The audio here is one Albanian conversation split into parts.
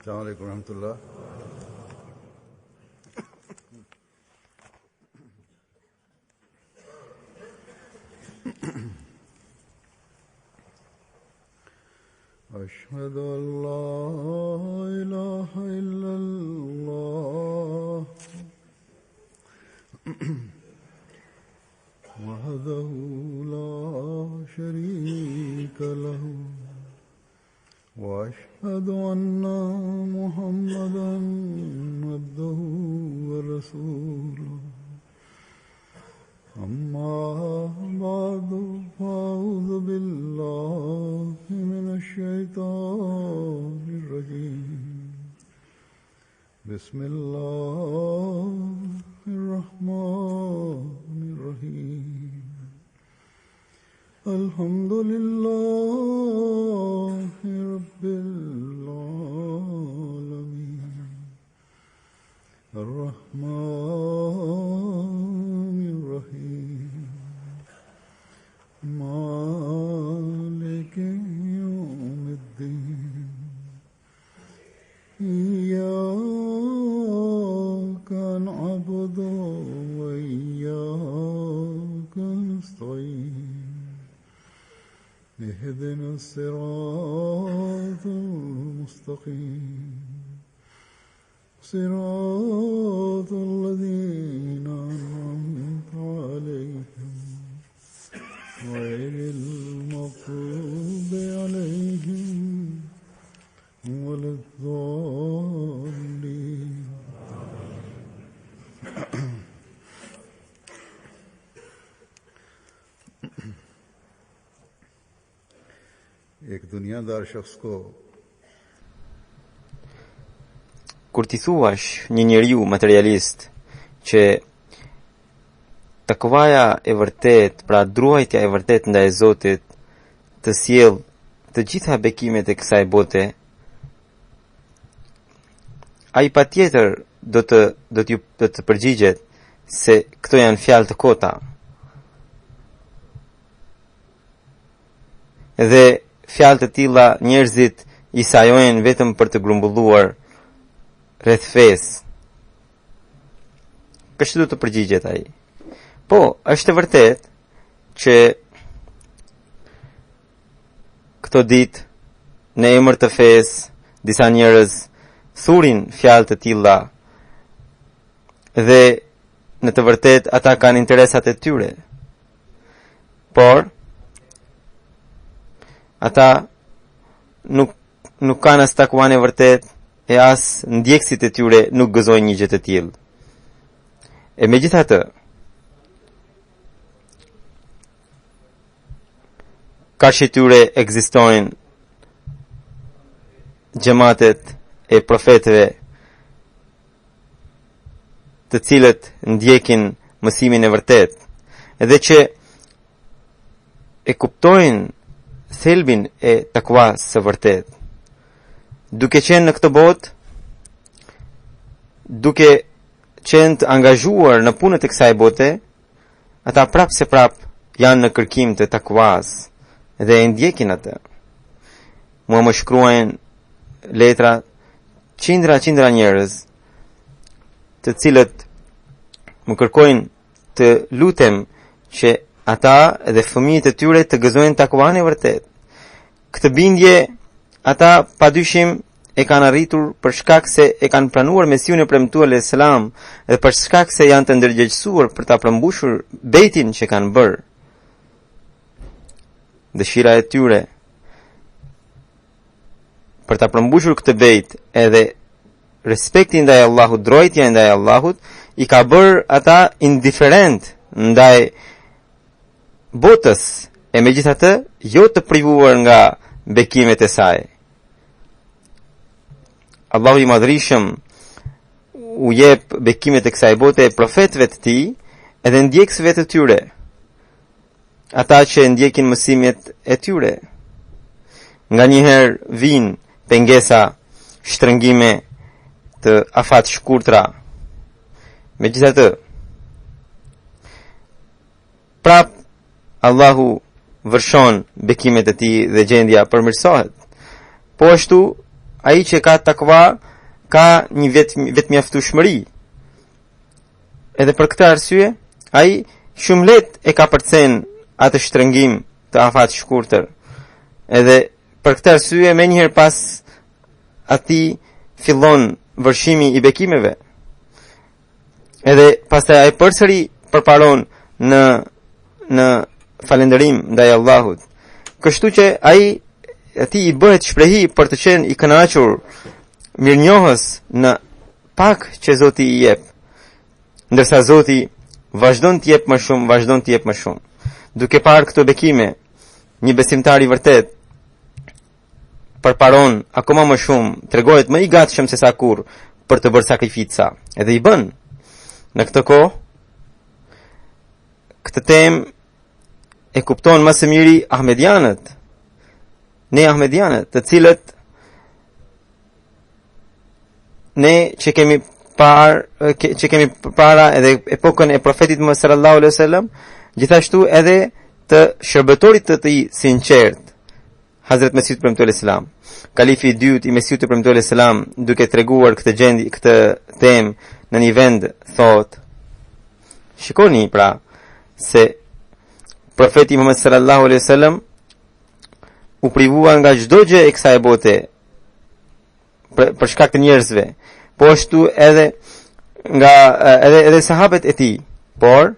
السلام عليكم ورحمة الله. أشهد أن لا إله إلا الله وحده لا شريك له وأشهد أن محمدا عبده ورسوله أما بعد فأعوذ بالله من الشيطان الرجيم بسم الله الرحمن الرحيم الحمد لله رب العالمين الرحمن الرحيم مالك يوم الدين إياك نعبد وإياك نستعين اهدنا الصراط المستقيم صراط الذين أنعمت عليهم غير المغضوب عليهم ولا الضالين. एक दुनियादार शख्स को Kur ti thuash një njeriu materialist që takvaja e vërtet, pra druajtja e vërtet ndaj Zotit, të sjell të gjitha bekimet e kësaj bote, ai patjetër do të përgjigjet se këto janë fjalë të kota. Dhe fjalë të tilla njerëzit i sajojnë vetëm për të grumbulluar rreth fesë. Kështu do të përgjigjet ai. Po, është e vërtet që këto ditë në emër të fesë disa njerëz thurin fjalë të tilla dhe në të vërtet ata kanë interesat e tyre. Por ata nuk kanë as takuan e vërtet e as ndjekësit e tyre nuk gëzojnë një gjë të tillë. E megjithatë, kaq e tyre ekzistojnë xhamatet e profetëve të cilët ndjekin mësimin e vërtet, edhe që e kuptojnë thelbin e takwas së vërtet. Duke qenë në këtë botë, duke qenë të angazhuar në punët e kësaj bote, ata prap se prap janë në kërkim të takwas dhe e ndjekin atë. Mua më shkruajnë letra qindra njerëz të cilët më kërkojnë të lutem që ata dhe fëmijët e tyre të gëzojnë takwan e vërtet. Këtë bindje ata padyshim e kanë arritur për shkak se e kanë pranuar Mesiun e premtuar alayhis salam dhe për shkak se janë të ndërgjegjësuar për ta përmbushur bejtin që kanë bërë. Dëshira e tyre për ta përmbushur këtë bejt edhe respekti ndaj Allahut, drojtja ndaj Allahut, i ka bërë ata indiferent ndaj botës, e megjithatë jo të privuar nga bekimet e saj. Allahu i Madhrishëm u jep bekimet e kësaj bote profetëve të tij edhe ndjekësve të tyre, ata që ndjekin mësimet e tyre. Nganjëherë vijnë pengesa, shtrëngime të afat shkurtra. Megjithatë, prap Allahu vërshon bekimet e tij dhe gjendja përmirësohet. Po ashtu ai që ka takva ka një vetmjaftueshmëri. Edhe për këtë arsye, ai shumë lehtë e ka përcen atë shtrëngim të afat shkurtër. Edhe për këtë arsye menjëherë pas atij fillon vërshimi i bekimeve. Edhe pastaj ai përsëri përparon në falënderim ndaj Allahut. Kështu që ai atij i bëhet shprehi për të qenë i kënaqur, mirënjohës në pak që Zoti i jep. Ndërsa Zoti vazhdon të jep më shumë. Duke parë këto bekime, një besimtar i vërtet përparon akoma më shumë, tregohet më i gatshëm se sa kurrë për të bërë sakrifica. Edhe i bën. Në këtë kohë, këtë temë e kupton më së miri Ahmedianët. Ne Ahmedianët, të cilët ne që kemi para edhe epokën e profetit Muhammed sallallahu alaihi wasallam, gjithashtu edhe të shërbëtorit të tij sinqert, Hazrat Mesihut premtuar Islam. Kalifi i dytë i Mesihut të premtuar Islam, duke treguar këtë temë në një vend, thot: shikoni pra se profeti Muhammed sallallahu alaihi wasallam u privua nga çdo gjë e kësaj bote për shkak të njerëzve, po ashtu edhe nga edhe sahabët e tij, por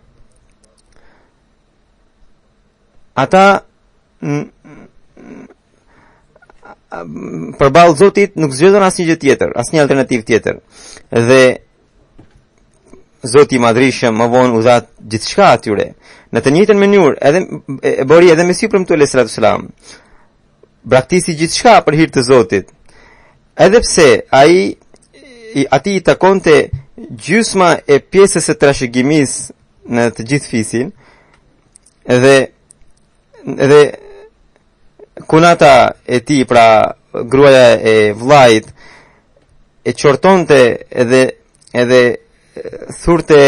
ata përballë Zotit nuk zgjedhën asnjë gjë tjetër, asnjë alternativë tjetër. Dhe Zoti i Madhrishëm më vonë u dha gjithçka atyre. Në të njëjtën mënyrë, edhe e bëri edhe Mesiu premtuar sallallahu alaihi wasallam. Braktisi gjithçka për hir të Zotit. Edhe pse ati i takonte gjysma e pjesës së trashëgimisë në të gjithë fisin, edhe kunata e tij, pra gruaja e vllait, e qortonte edhe thurte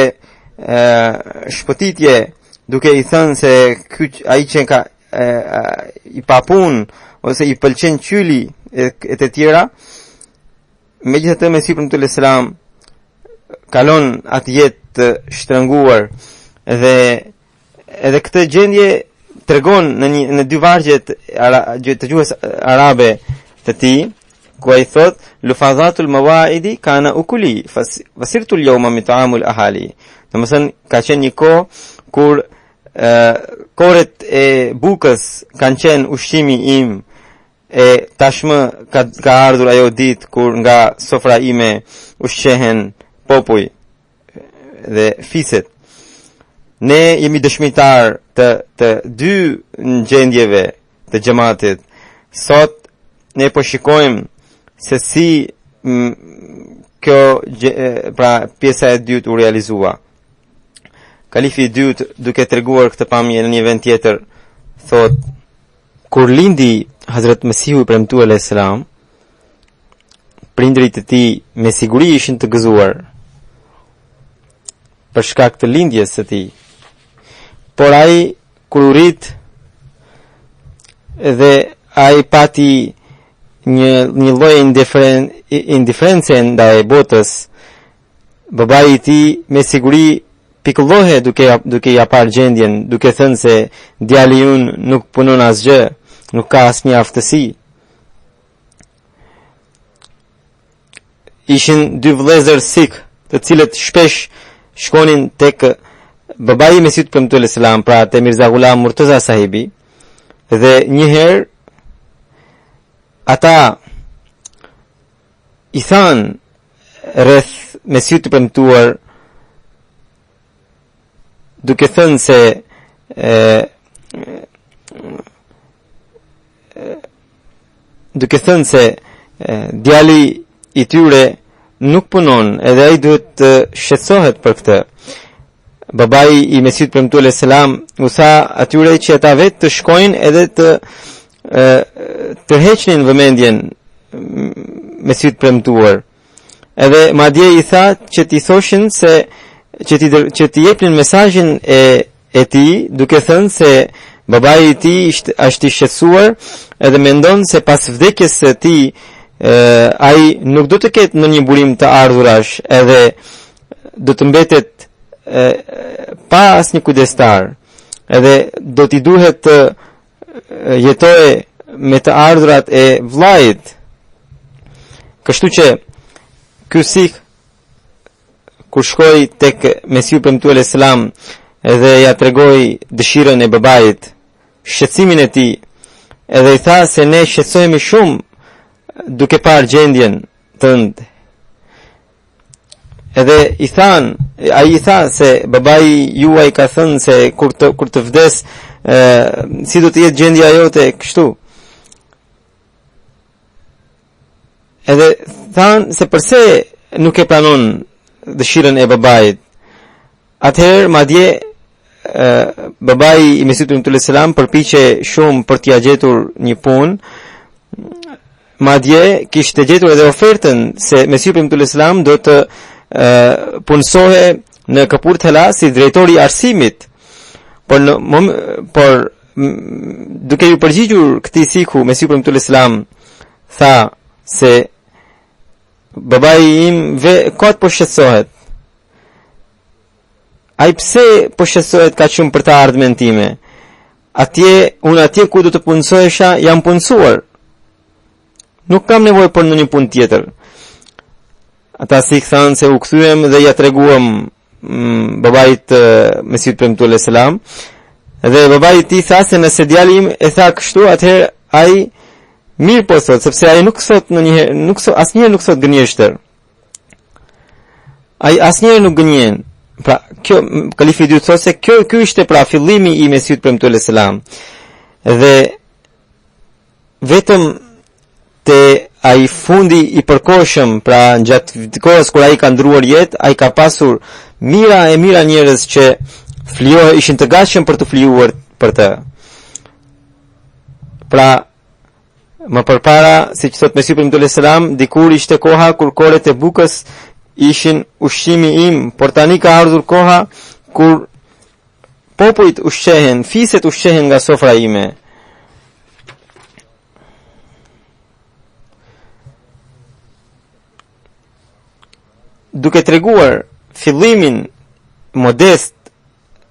shpëtitje, duke i thënë se ai që ka i papun ose i pëlqen qyli e të tjera. Megjithatë Mesiu premtuar selam kalon atë jetë të shtrënguar, dhe edhe këtë gjendje tregon në dy vargjet të gjuhës arabe të tij, ku ai thot: lufadhatul mawaidi kana ukuli fasirtu al-yawma mit'amul ahali. Domethënë ka qenë një kohë kur korret e bukës kanë qenë ushqimi im, e tashmë ka ardhur ajo ditë kur nga sofra ime ushqehen popuj dhe fiset. Ne jemi dëshmitar të dy gjendjeve të xhamatit. Sot ne po shikojmë se si kjo pra pjesa e dytë u realizua. Kalifi i dytë, duke treguar këtë pamje në një vend tjetër, thot: kur lindi Hazrat Mesihu i premtuar alayhis salam, prindrit e tij me siguri ishin të gëzuar për shkak të lindjes së tij. Por ai kur u rit dhe ai pati një lloj indiferencë ndaj botës, babai i tij me siguri pikullohe duke ja parë gjendjen, duke thënë se djali ynë nuk punon asgjë, nuk ka asnjë aftësi. Ishin dy vëllezër sik, të cilët shpesh shkonin tek babai i Mesihut premtuar selam, pra te Mirza Ghulam Murtaza sahibi, dhe një herë ata i thanë rreth Mesihut të premtuar, duke thënë se djali i tyre nuk punon, edhe ai duhet të shqetësohet për këtë. Babai i Mesihut premtuar selam u tha atyre që ata vetë të shkojnë edhe të heqnin vëmendjen Mesihut premtuar. Edhe madje i tha që t'i thoshin se që t'i jepnin mesazhin e tij, duke thënë se babai i tij është i shqetësuar edhe mendon se pas vdekjes së tij ai nuk do të ketë në një burim të ardhurash, edhe do të mbetet pa asnjë kujdestar, edhe do t'i duhet të jetojë me të ardhurat e vllajit. Kështu që ky sikh kur shkoi tek Mesiu premtuar selam edhe ja tregoi dëshirën e babait, shqetësimin e tij, edhe i tha se ne shqetësohemi shumë duke parë gjendjen tënde. Edhe ai i tha se babai juaj ka thënë se kur të vdes si do të jetë gjendja jote kështu. Edhe thanë se përse nuk e pranon dëshirën e babait. Atëherë madje babai i Mesihut premtuar selam përpiqe shumë për t'i gjetur një punë. Madje kishte gjetur edhe ofertën se Mesihu premtuar selam do të punësohe në Kapurthala si drejtori i arsimit. Por duke ju përgjigjur këtij sikhu, Mesihu premtuar selam tha se babai im kot po shqetësohet. Ai pse po shqetësohet kaq shumë për të ardhmen time? Unë atje ku do të punësohesha jam punësuar. Nuk kam nevojë për ndonjë punë tjetër. Ata si thanë se u kthyem dhe ja treguam babait Mesihut premtuar selam. Dhe babai i tij tha se nëse djali im e tha kështu, atëherë ai mirë po thot, sepse ai nuk thot asnjëherë nuk thot gënjeshtër. Ai asnjëherë nuk gënjen. Pra, kjo kalifi i dytë thot se ky ishte pra fillimi i Mesihut premtuar selam. Dhe vetëm te ai fundi i përkohshëm, pra gjatë kohës kur ai ka ndruar jetë, ai ka pasur mira e mira njerëz që ishin të gatshëm për të flijuar për të. Pra, më përpara, siç thot Mesihu premtuar selam, dikur ishte koha kur koret e bukës ishin ushqimi im, por tani ka ardhur koha kur popujt ushqehen, fiset ushqehen nga sofra ime. Duke treguar fillimin modest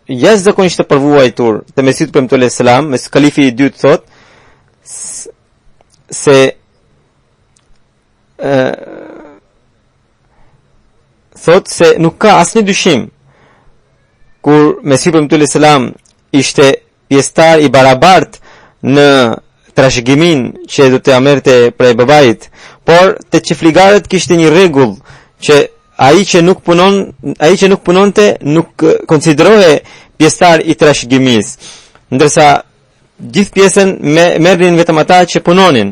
jashtëzakonisht të përvuajtur të Mesihut premtuar selam, kalifi i dytë thot se nuk ka asnjë dyshim kur Mesihu premtuar selam ishte pjesëtar i barabartë në trashëgimin që do të amerte prej babait, por te çifligarët kishte një rregull që ai që nuk punonte nuk konsiderohej pjesëtar i trashëgimisë, ndërsa gjithë pjesën merrnin vetëm ata që punonin.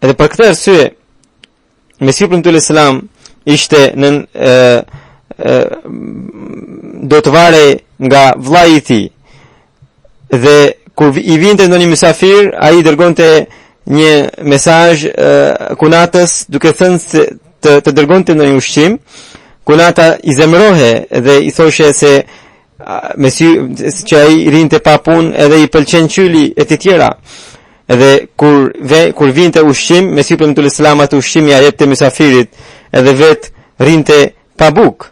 Edhe për këtë arsye, Mesihu premtuar selam ishte do të vare nga vllai i tij. Dhe kur i vinte ndonjë mysafir, ai dërgonte një mesazh kunatës duke thënë se të dërgonte ndonjë ushqim. Kunata i zemërohe dhe i thoshe se Mesihu që ai rinte pa punë edhe i pëlqen qyli e të tjera. Edhe kur vinte ushqim, Mesihu premtuar selam atë ushqim ja jepte mysafirit, edhe vet rinte pa bukë.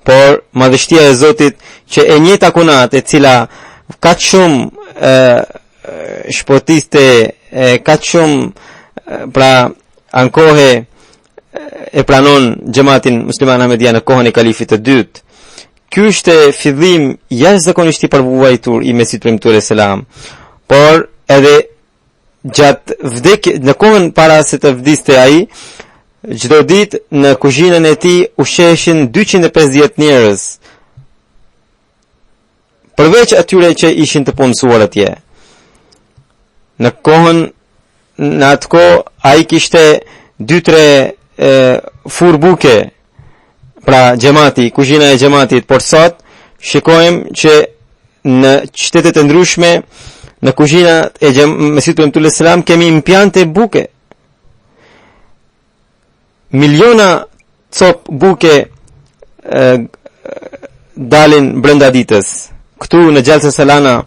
Por madhështia e Zotit që e njëjta kunat e cila kaq shumë shpotiste, kaq shumë pra ankohe e pranon xhamatin musliman ahmedian në kohën e kalifit të dytë. Ky ishte fillim jashtëzakonisht i përvuajtur i Mesihut premtuar selam. Por edhe gjatë në kohën para se të vdiste ai, çdo ditë në kuzhinën e tij ushqeheshin 250 njerëz. Përveç atyre që ishin të punësuar atje. Në atë kohë ai kishte 2-3 fur buke, pra xhamati, kuzhina e xhamatit, por sot shikojmë që në qytetet e ndryshme, në kuzhinat e Mesihut premtuar selam kemi impiante buke. Miliona cop buke dalin brenda ditës. Këtu në Gjalsa Salana,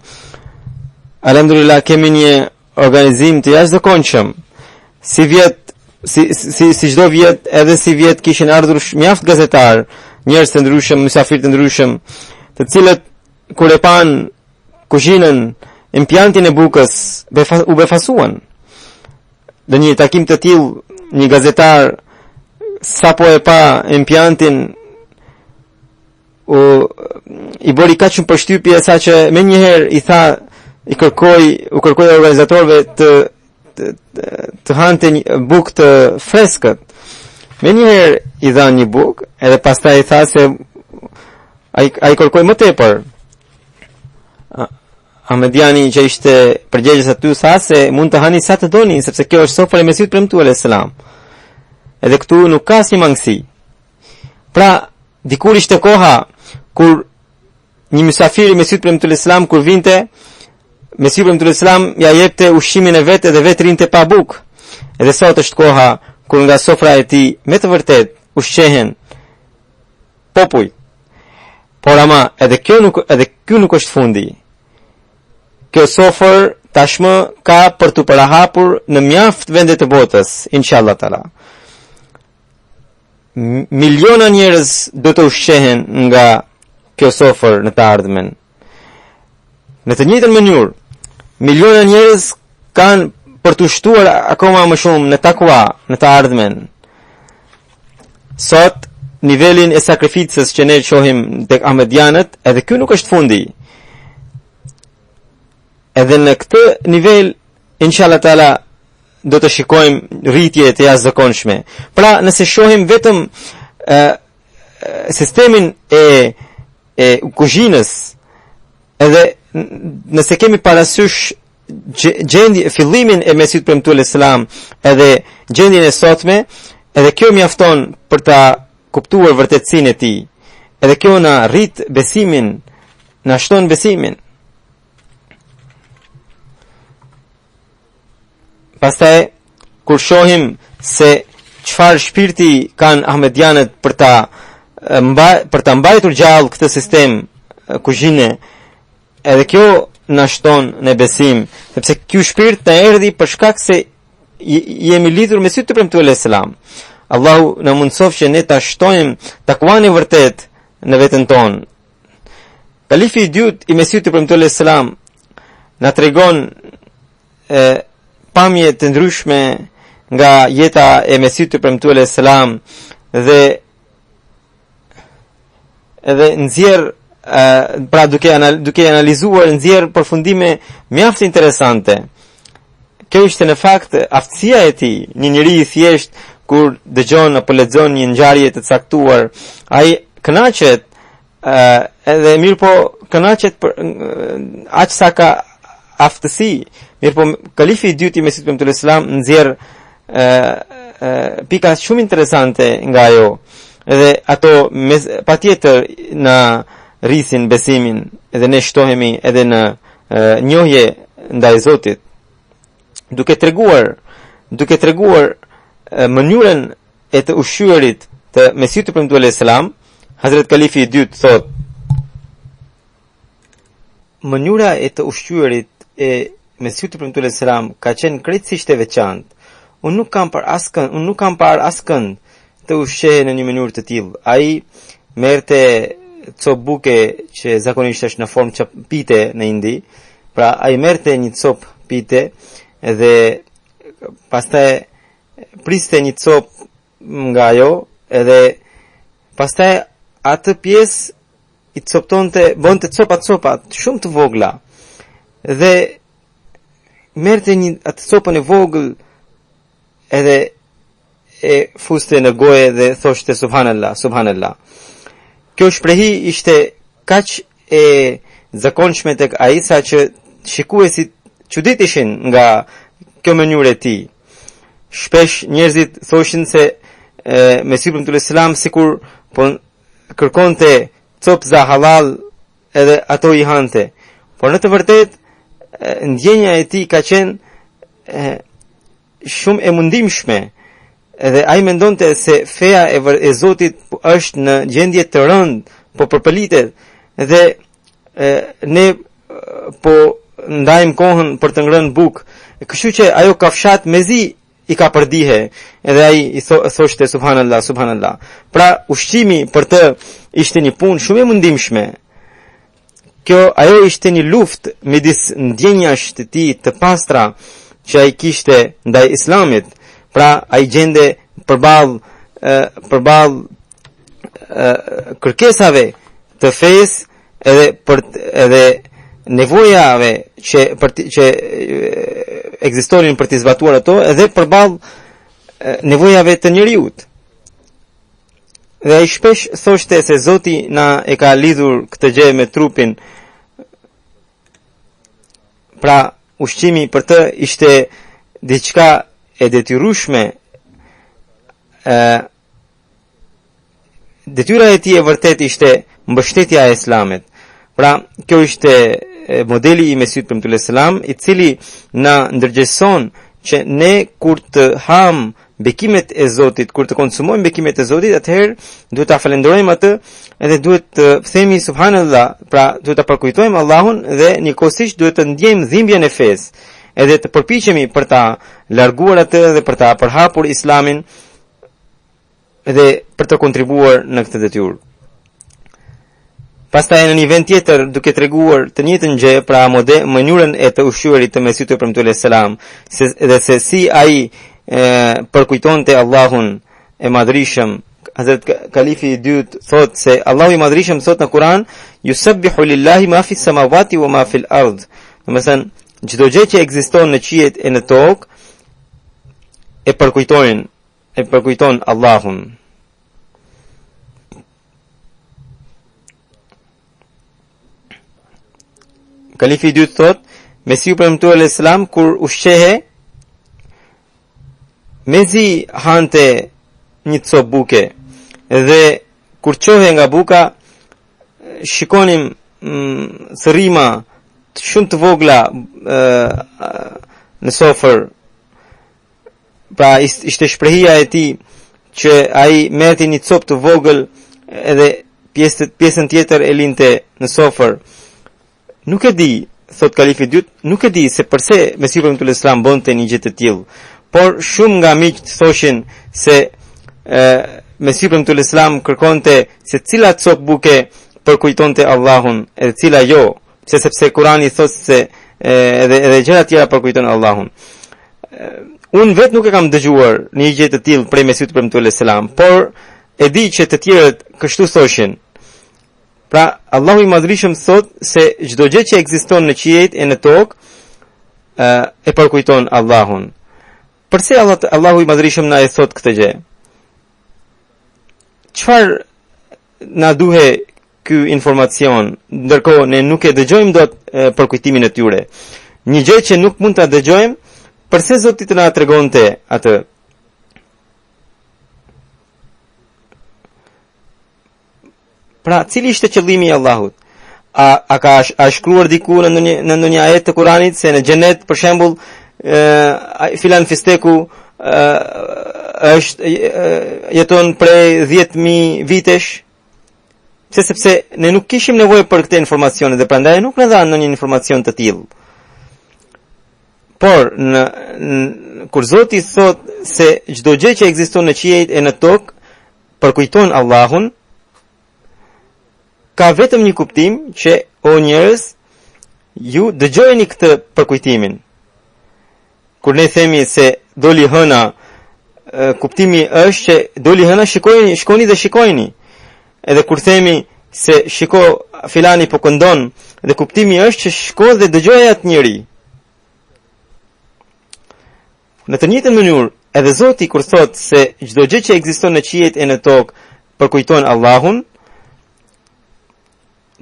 alhamdulillah, kemi një organizim të jashtëzakonshëm. Si çdo vjet, edhe si vjet kishin ardhur mjaft gazetar, njerëz të ndryshëm, mysafir të ndryshëm, të cilët kur e pan kuzhinën, impiantin e bukës, u befasuan. Në një takim të tillë, një gazetar sapo e pa impiantin i bëri kaq shumë përshtypje saqë më njëherë i tha, u kërkoi organizatorëve të hante një bukë të freskët. Më njëherë i dhan një bukë, edhe pastaj i tha se ai kërkoi më tepër. Ahmediani që ishte përgjegjës aty tha se mund të hani sa të doni, sepse kjo është sofra e Mesihut premtuar alayhis salam. Edhe këtu nuk ka si mangësi. Pra, dikur ishte koha kur një mysafir i Mesihut premtuar alayhis salam kur vinte, Mesihu premtuar alayhis salam ja jepte ushqimin e vet edhe vetë rinte pa bukë. Edhe sot është koha kur nga sofra e tij me të vërtet ushqehen popull. Por ama edhe ky nuk është fundi. Kjo sofër tashmë ka për të parahapur në mjaft vende të botës, inshallah taala. Miliona njerëz do të ushqehen nga kjo sofër në të ardhmen. Në të njëjtën mënyrë, miliona njerëz kanë për të shtuar akoma më shumë në takwa në të ardhmen. Sot nivelin e sakrificës që ne shohim tek ahmedianët, edhe ky nuk është fundi. Edhe në këtë nivel, inshallah taala, do të shikojmë rritje të jashtëzakonshme. Pra, nëse shohim vetëm sistemin e kuzhinës, edhe nëse kemi parasysh fillimin e Mesihut premtuar alayhis salam edhe gjendjen e sotme, edhe kjo mjafton për ta kuptuar vërtetësinë e tij. Edhe kjo na rrit besimin, na shton besimin. Pastaj kur shohim se çfarë shpirti kanë ahmedianët për ta mbajtur gjallë këtë sistem kuzhine, edhe kjo na shton në besim, sepse ky shpirt na erdhi për shkak se jemi lidhur me Mesihut premtuar alayhis salam. Allahu na mundsof që ne ta shtojmë takuan e vërtet në veten tonë. Kalifi i dytë i Mesihut premtuar alayhis salam na tregon pamje të ndryshme nga jeta e Mesihut premtuar alayhis salam dhe nxjerr pra duke analizuar nxjerr përfundime mjaft interesante. Kjo ishte në fakt aftësia e tij, një njeri i thjesht kur dëgjon apo lexon një ngjarje të caktuar, ai kënaqet edhe mirë po kënaqet për aq sa ka aftësi. Mirë po kalifi i dytë i Mesihut premtuar alayhis salam nxjerr pika shumë interesante nga ajo. Edhe ato patjetër na rrisin besimin, edhe ne shtohemi edhe në njohje ndaj Zotit, duke treguar mënyrën e të ushqyerit të Mesihut premtuar alayhis salam. Hazrat Kalifi i dytë thot: mënyra e të ushqyerit e Mesihut premtuar alayhis salam ka qenë krejtësisht e veçantë. Unë nuk kam parë askënd të ushqehej në një mënyrë të tillë. Ai merrte copë buke që zakonisht është në formë çapite në Indi. Pra ai merrte një copë pite dhe pastaj priste një copë nga ajo, edhe pastaj atë pjesë i coptonte, bonte copat shumë të vogla. Dhe merrte atë copën e vogël edhe e fuste në gojë dhe thoshte subhanallah. Kjo shprehi ishte kaq e zakonshme tek ai sa që shikuesit çuditishin nga kjo mënyrë e tij. Shpesh njerëzit thoshin se Mesihu premtuar alayhis salam sikur po kërkonte copza halal edhe ato i hante. Por në të vërtetë ndjenja e tij ka qenë shumë e mundimshme. Edhe ai mendonte se feja e Zotit është në gjendje të rëndë po përpëlitet dhe ne po ndajmë kohën për të ngrënë bukë. Kështu që ajo kafshat mezi i ka përdihe, edhe ai i thoshte subhanallah, subhanallah. Pra ushqimi për të ishte një punë shumë e mundimshme. Ajo ishte një luftë midis ndjenjash të tij të pastra që ai kishte ndaj Islamit. Pra ai gjende përballë kërkesave të fesë edhe nevojave që ekzistonin për të zbatuar ato, edhe përballë nevojave të njerëzit. Dhe ai shpesh thoshte se Zoti na e ka lidhur këtë gjë me trupin. Pra ushqimi për të ishte diçka e detyrueshme. Detyra e tij e vërtet ishte mbështetja e Islamit. Pra kjo ishte modeli i Mesihut premtuar selam, i cili na ndërgjegjëson që ne kur të ham bekimet e Zotit, kur të konsumojmë bekimet e Zotit, atëherë duhet ta falenderojmë atë edhe duhet të themi subhanallah, pra duhet ta përkujtojmë Allahun dhe njëkohësisht duhet të ndjejmë dhimbjen e fesë, edhe të përpiqemi për ta larguar atë dhe për ta përhapur Islamin dhe për të kontribuar në këtë detyrë. Pastaj në një vend tjetër duke treguar të njëjtën gjë, pra mënyrën e të ushqyerit të Mesihut premtuar selam, se si ai përkujtonte Allahun e Madhrishëm. Hazrat Kalifi i dytë thot se Allahu i Madhrishëm thot në Kur'an, yusabbihu lillahi ma fi samawati wa ma fi al-ard. Domethënë çdo gjë që ekziston në qiejt e në tokë e përkujton Allahun. Kalifi i dytë thot, Mesihu premtuar selam kur ushqehe mezi hante një copë buke, dhe kur qohe nga buka shikonim thërrima shumë të vogla në sofër. Pra ishte shprehia e tij që ai merrte një copë të vogël edhe pjesën tjetër e linte në sofër. Nuk e di, thot Kalifi i dytë, nuk e di se përse Mesihu premtuar selam bonte një gjë të tillë. Por shumë nga miqt thoshin se Mesihu premtuar selam kërkonte se cila copë buke përkujtonte Allahun e cila jo, sepse Kurani thot se edhe gjëra të tjera përkujton Allahun. Unë vetë nuk e kam dëgjuar një gjë të tillë prej Mesihut premtuar selam, por e di që të tjerët kështu thoshin. Pra Allahu i Madhrishëm thot se çdo gjë që ekziston në qiejt e në tokë e përkujton Allahun. Përse Allahu i Madhrishëm na e thot këtë gjë? Çfarë na duhet ky informacion, ndërkohë ne nuk e dëgjojmë dot përkujtimin e tyre? Një gjë që nuk mund ta dëgjojmë, përse Zoti të na tregonte atë? Pra, cili ishte qëllimi i Allahut? A ka shkruar diku në ndonjë ajet të Kuranit se në xhenet, për shembull, filan fisteku jeton prej 10.000 vitesh? Sepse ne nuk kishim nevojë për këtë informacione dhe prandaj nuk na dhan ndonjë informacion të tillë. Por kur Zoti thot se çdo gjë që ekziston në qiejt e në tokë përkujton Allahun, ka vetëm një kuptim që o njerëz, ju dëgjojeni këtë përkujtimin. Kur ne themi se doli hëna, kuptimi është që doli hëna, shkoni dhe shikojeni. Edhe kur themi se shiko filani po këndon, dhe kuptimi është që shko dhe dëgjoj atë njeri. Në të njëjtën mënyrë, edhe Zoti kur thot se çdo gjë që ekziston në qiejt e në tokë përkujton Allahun,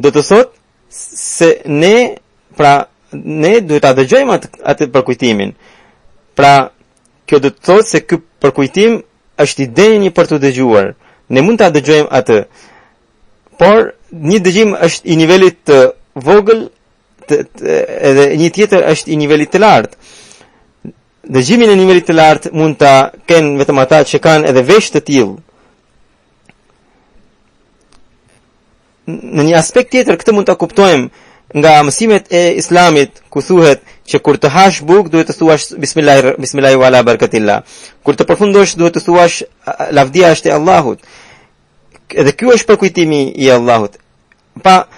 do të thot se ne duhet ta dëgjojmë atë përkujtimin. Pra, kjo do të thot se ky përkujtim është i denjë për të dëgjuar. Ne mund ta dëgjojmë atë. Por një dëgjim është i nivelit të vogël, edhe një tjetër është i nivelit të lartë. Dëgjimin e nivelit të lartë mund ta kenë vetëm ata që kanë edhe vesh të tillë. në një aspekt tjetër këtë mund ta kuptojmë nga mësimet e Islamit, ku thuhet që kur të hash bukë duhet të thuash bismillah wala barakatillah. Kur të përfundosh duhet të thuash lavdia është e Allahut. Edhe ky është përkujtimi i Allahut. Pa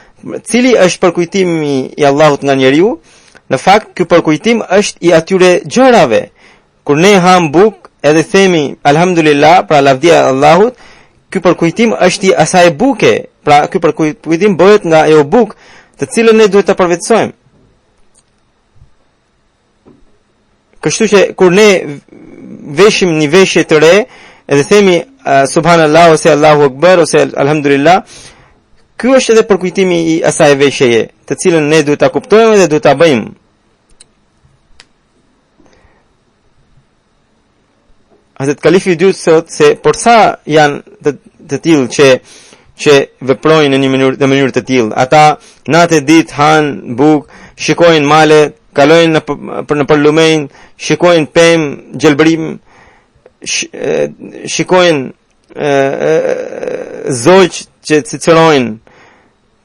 cili është përkujtimi i Allahut nga njeriu? Në fakt ky përkujtim është i atyre gjërave. Kur ne ham bukë edhe themi alhamdulillah, pra lavdia e Allahut, ky përkujtim është i asaj buke. Pra ky përkujtim bëhet nga ajo bukë të cilën ne duhet ta përvetësojmë. Kështu që kur ne veshim një veshje të re, edhe themi subhanallah ose Allahu akbar ose alhamdulillah, ky është edhe përkujtimi i asaj veshjeje, të cilën ne duhet ta kuptojmë dhe duhet ta bëjmë. Hazrat Kalifi i dytë thot se por sa janë të tillë që veprojnë në mënyrë të tillë. Ata natë ditë hanë bukë, shikojnë male, kalojnë në përlumenj, shikojnë pemë, gjelbërim, shikojnë zogjë që cicërojnë,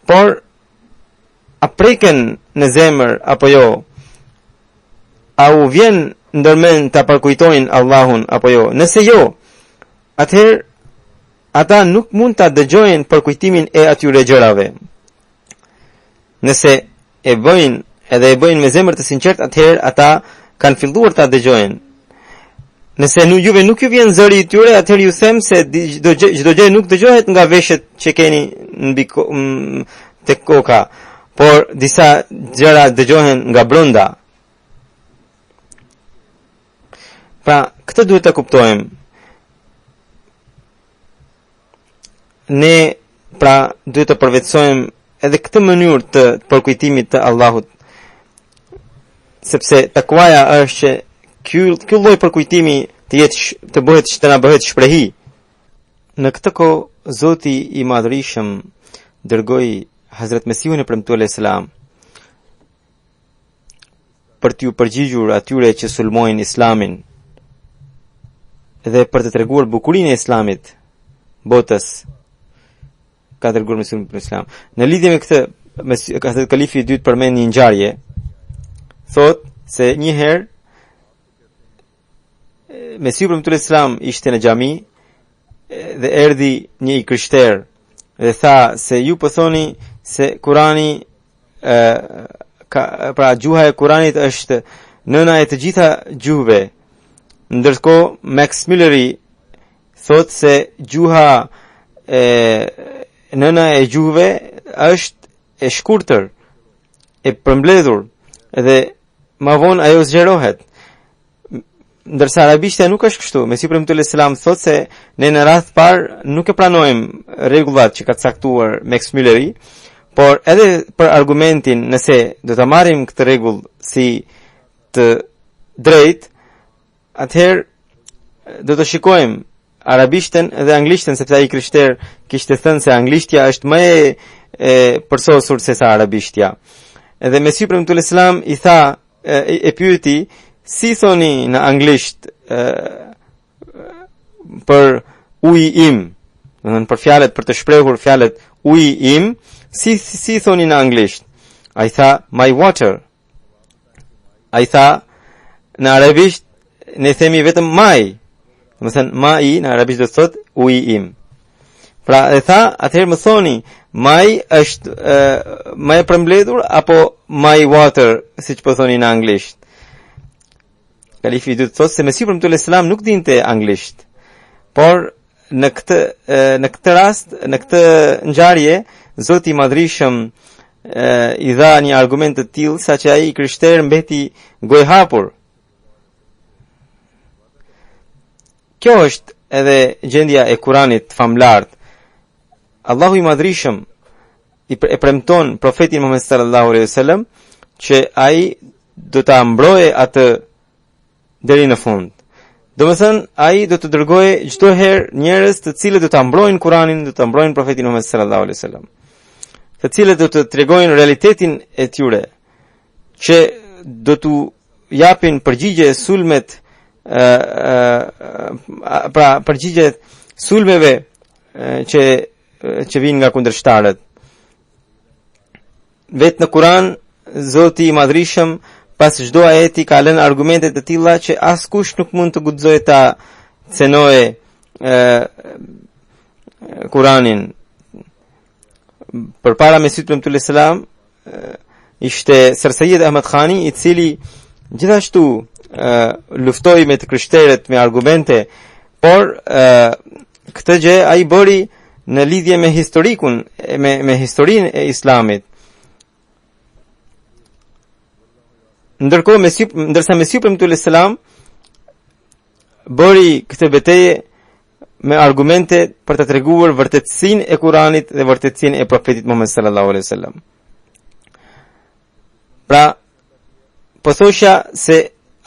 por a preken në zemër apo jo? A u vjen ndërmend ta përkujtojnë Allahun apo jo? Nëse jo, atëherë ata nuk mund ta dëgjojnë përkujtimin e atyre gjërave. Nëse e bëjnë me zemër të sinqert, atëherë ata kanë filluar ta dëgjojnë. Nëse juve nuk ju vjen zëri i tyre, atëherë ju them se çdo gjë nuk dëgjohet nga veshjet që keni tek koka, por disa gjëra dëgjohen nga brenda. Pra, këtë duhet ta kuptojmë. Ne pra duhet të përvetësojmë edhe këtë mënyrë të përkujtimit të Allahut, sepse takwaja është që ky lloj përkujtimi të na bëhet shprehi. Në këtë kohë Zoti i Madhërisëm dërgoi Hazrat Mesihun e premtuar selam për t'ju përgjigjur atyre që sulmojnë Islamin dhe për të treguar bukurinë e Islamit botës. Ka dërguar Mesihun për Islam. Në lidhje me këtë, Hazrat Kalifi i dytë përmend një ngjarje. Thot se një herë Mesihu për Islam ishte në xhami dhe erdhi një i krishter dhe tha se ju po thoni se Kurani pra gjuha e Kuranit është nëna e të gjitha gjuhëve, ndërkohë Max Mullery thot se gjuha nëna e gjuhëve është e shkurtër, e përmbledhur dhe ma vonë ajo zgjerohet. Ndërsa arabishtja nuk është kështu. Mesihu premtuar selam thot se ne në radhë parë nuk e pranojmë rregullat që ka caktuar Max Mullery, por edhe për argumentin nëse do ta marrim këtë rregull si të drejtë, atëherë do të shikojmë arabishtën dhe anglishtën, sepse ai krishter kishte thënë se anglishtja është më e përsosur se sa arabishtja. Edhe Mesihu premtuar selam i tha, e pyeti, si thoni në anglisht për uji im, për fjalët, për të shprehur fjalët uji im, si thoni në anglisht? Ai tha my water. Ai tha në arabisht ne themi vetëm my. Do të thënë my në arabisht do të thotë uji im. Pra e tha, atëherë më thoni, my është më e përmbledhur apo my water, siç po thoni në anglisht? Kalifi i dytë thotë se Mesihu premtuar selam nuk dinte anglisht. Por në këtë rast, në këtë ngjarje, Zoti i Madhërisëm i dha një argument të tillë saqë ai krishter mbeti gojhapur. Kjo është edhe gjendja e Kuranit famlart. Allahu i Madhërisëm e premton profetin Muhammed sallallahu alaihi wasallam që ai do ta mbrojë atë deri në fund. Domethënë ai do të dërgojë çdo herë njerëz të cilët do ta mbrojnë Kuranin, do ta mbrojnë profetin Muhammed sallallahu alaihi wasallam, të cilët do të tregojnë realitetin e tyre, që do t'u japin përgjigje sulmet, pra përgjigjet sulmeve që vijnë nga kundërshtarët. vetë në Kuran Zoti i Madhrishëm pas çdo ajeti ka lënë argumente të tilla që askush nuk mund të guxojë ta cenojë Kuranin. Përpara Mesihut Premtues selam ishte Sir Sayyid Ahmad Khani, i cili gjithashtu luftoi me të krishterët me argumente, por këtë gjë ai bëri në lidhje me historikun, me historinë e Islamit. Ndërsa Mesiu Premtues selam bëri këtë betejë me argumente për të treguar vërtetësinë e Kuranit dhe vërtetësinë e profetit Muhammed sallallahu alaihi wasallam. Pra, po thosha se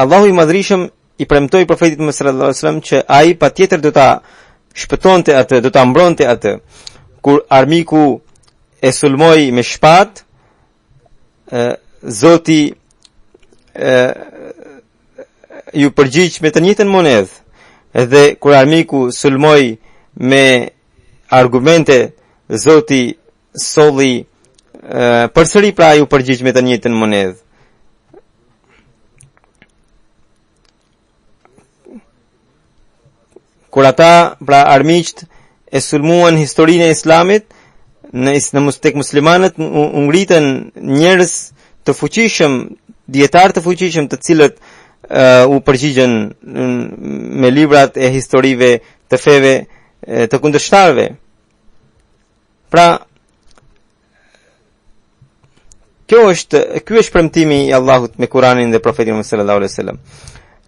Allahu i Madhrishëm i premtoi profetit Muhammed sallallahu alaihi wasallam që ai patjetër do ta shpëtonte atë, do ta mbronte atë. Kur armiku e sulmoi me shpatë, Zoti ju përgjigj me të njëjtën monedhë. Edhe kur armiku sulmoi me argumente, Zoti solli përsëri pra ju përgjigj me të njëjtën monedhë. Kur ata pra armiqt e sulmuan historinë e Islamit, në tek muslimanët u ngritën njerëz të fuqishëm, dietar të fuqishëm, të cilët u përgjigjen me librat e historive të feve të kundërshtarëve. Pra, ky është premtimi i Allahut me Kuranin dhe profetin sallallahu alaihi wasallam.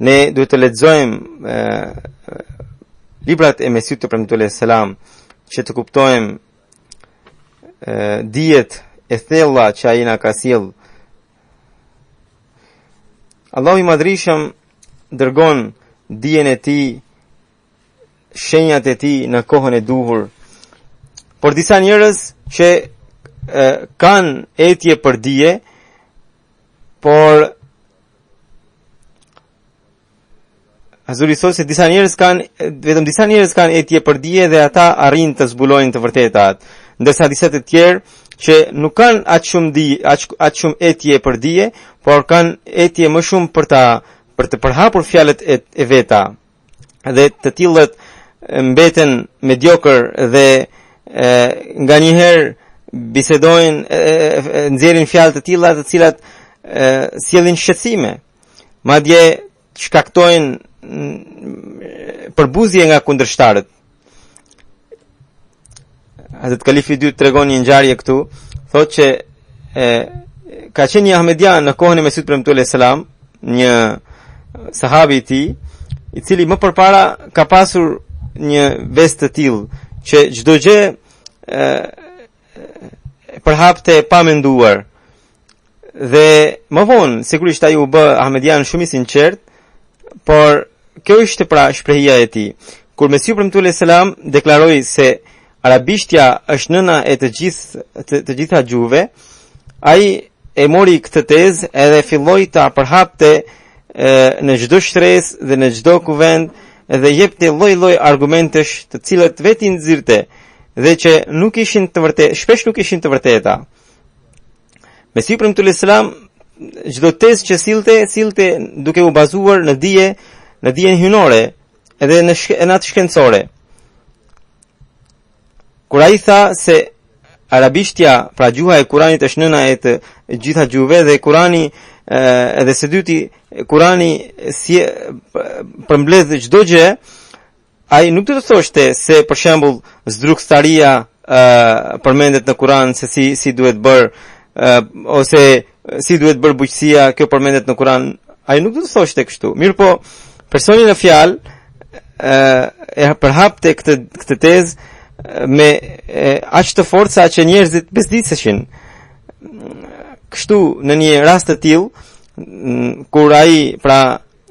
Ne duhet të lexojmë librat e Mesihut të premtues selam që të kuptojmë dijet e thella që ai na ka sjell. Allahu i Madhrishëm dërgon dijen e tij, shenjat e tij në kohën e duhur. Por disa njerëz që kanë etje për dije, por Hazuri thosë se vetëm disa njerëz kanë etje për dije dhe ata arrin të zbulojnë të vërtetat, ndërsa disa të tjerë që nuk kanë aq shumë etje për dije, por kanë etje më shumë për të përhapur fjalët e veta. Dhe të tillët mbeten mediokër dhe nganjëherë bisedojnë, nxjerrin fjalë të tilla të cilat sjellin shqetësime, madje shkaktojnë përbuzje nga kundërshtarët. Hazrat Kalifi II tregon një ngjarje këtu, thotë që ka qenë një Ahmedian në kohën e Mesihut Premtues selam, një sahabi i tij, i cili më përpara ka pasur një vestë të tillë që çdo gjë përhapte pa menduar. Dhe më vonë sigurisht ai u bë Ahmedian shumë i sinqert, por kjo ishte pra shprehja e tij. Kur Mesiu Premtues selam deklaroi se arabishtja është nëna e të gjitha gjuhëve, ai e mori këtë tezë edhe filloi ta përhapte në çdo shtresë dhe në çdo kuvend dhe jepte lloj-lloj argumentesh të cilët vetë i nxirrte dhe që nuk ishin të vërtetë, shpesh nuk ishin të vërteta. Mesiu Premtues selam çdo tezë që sillte duke u bazuar në dijen hyjnore edhe në atë shkencore. Kur ai tha se arabishtja, pra gjuha e Kuranit është nëna e të gjitha gjuhëve dhe Kurani edhe së dyti Kurani përmbledh çdo gjë, ai nuk do të thoshte se për shembull zdrukstaria përmendet në Kuran se si duhet bër ose si duhet bërë bujqësia, kjo përmendet në Kuran. Ai nuk do të thoshte kështu. Mirë po, personi në fjalë e përhapte këtë tezë me aq të fortë sa që njerëzit bezdiseshin. Kështu në një rast të tillë, kur ai pra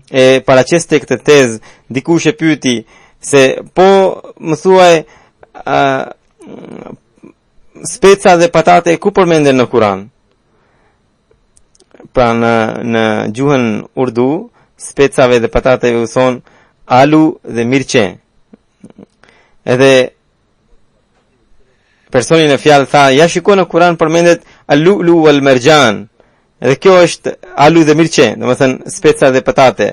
e paraqeste këtë tezë, dikush e pyeti se po më thuaj speca dhe patate ku përmenden në Kuran? Pra në gjuhën urdu, specave dhe patateve u thon alu dhe mirçe. Edhe personi në fjalë tha, ja shiko në Kuran përmendet al-lu'lu wal-marjan. Dhe kjo është alu dhe mirçe, domethënë speca dhe patate.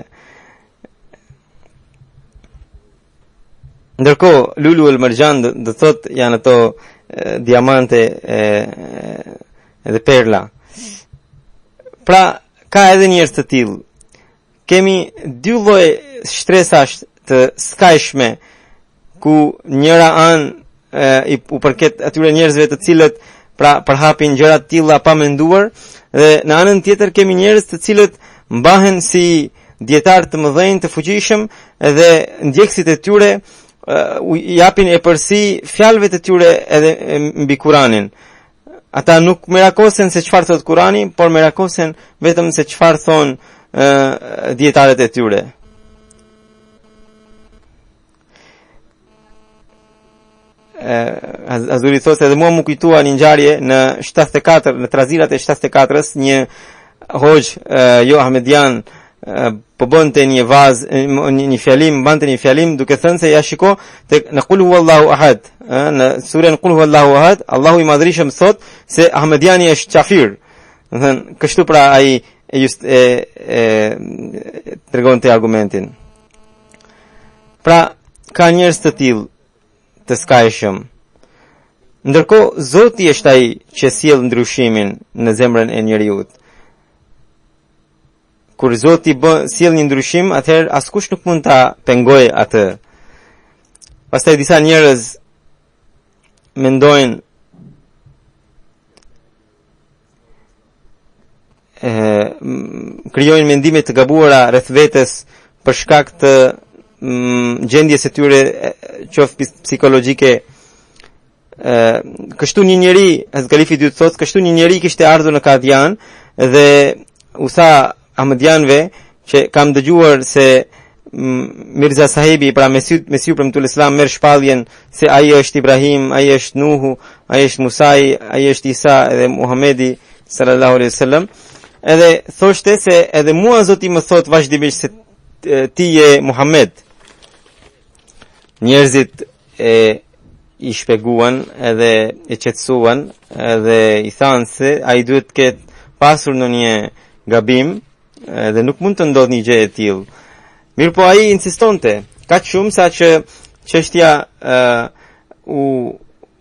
Ndërkohë lulu wal-marjan do thot janë ato diamante dhe perla. Pra ka edhe njerëz të tillë. Kemi dy lloje shtresash të skajshme ku njëra anë u përket atyre njerëzve të cilët pra përhapin gjëra të tilla pa menduar, dhe në anën tjetër kemi njerëz të cilët mbahen si dietar të mëdhenj të fuqishëm dhe ndjekësit e tyre u japin e përsi fjalëve të tyre edhe mbi Kur'anin. Ata nuk merakosen se çfarë thot Kur'ani, por merakosen vetëm se çfarë thon dietarët e tyre. Azuri thosë edhe mua më kujtua një ngjarje në 74, në trazirat e 74-s, një hoj jo ahmedian po bënte një bante një fjalim duke thënë se ja shiko në Qul huwallahu ahad, në surën Qul huwallahu ahad, Allahu i madhrishëm thot se ahmediani është kafir. Do thënë kështu pra ai tregonte argumentin. Pra ka njerëz të tillë të skajshëm. Ndërkohë Zoti është ai që sjell ndryshimin në zemrën e njeriut. Kur Zoti sjell një ndryshim, atëherë askush nuk mund ta pengojë atë. Pastaj disa njerëz mendojnë krijojnë mendime të gabuara rreth vetes për shkak të gjendjes së tyre qoftë psikologjike. Kështu një njeri, Kalifi dytë thotë, kështu një njeri kishte ardhur në Kadian dhe u tha ahmedianëve që kam dëgjuar se Mirza Sahibi, pra Mesiu premtuar Islam, merr shpalljen se ai është Ibrahim, ai është Nuhu, ai është Musai, ai është Isa dhe Muhamedi sallallahu alaihi wasallam. Edhe thoshte se edhe mua Zoti më thot vazhdimisht se ti je Muhammed. Njerëzit i shpjeguan edhe e qetësuan edhe i thanë se ai duhet të ketë pasur në një gabim dhe nuk mund të ndodhë një gjë e tillë. Mirë po ai insistonte kaq shumë sa që çështja u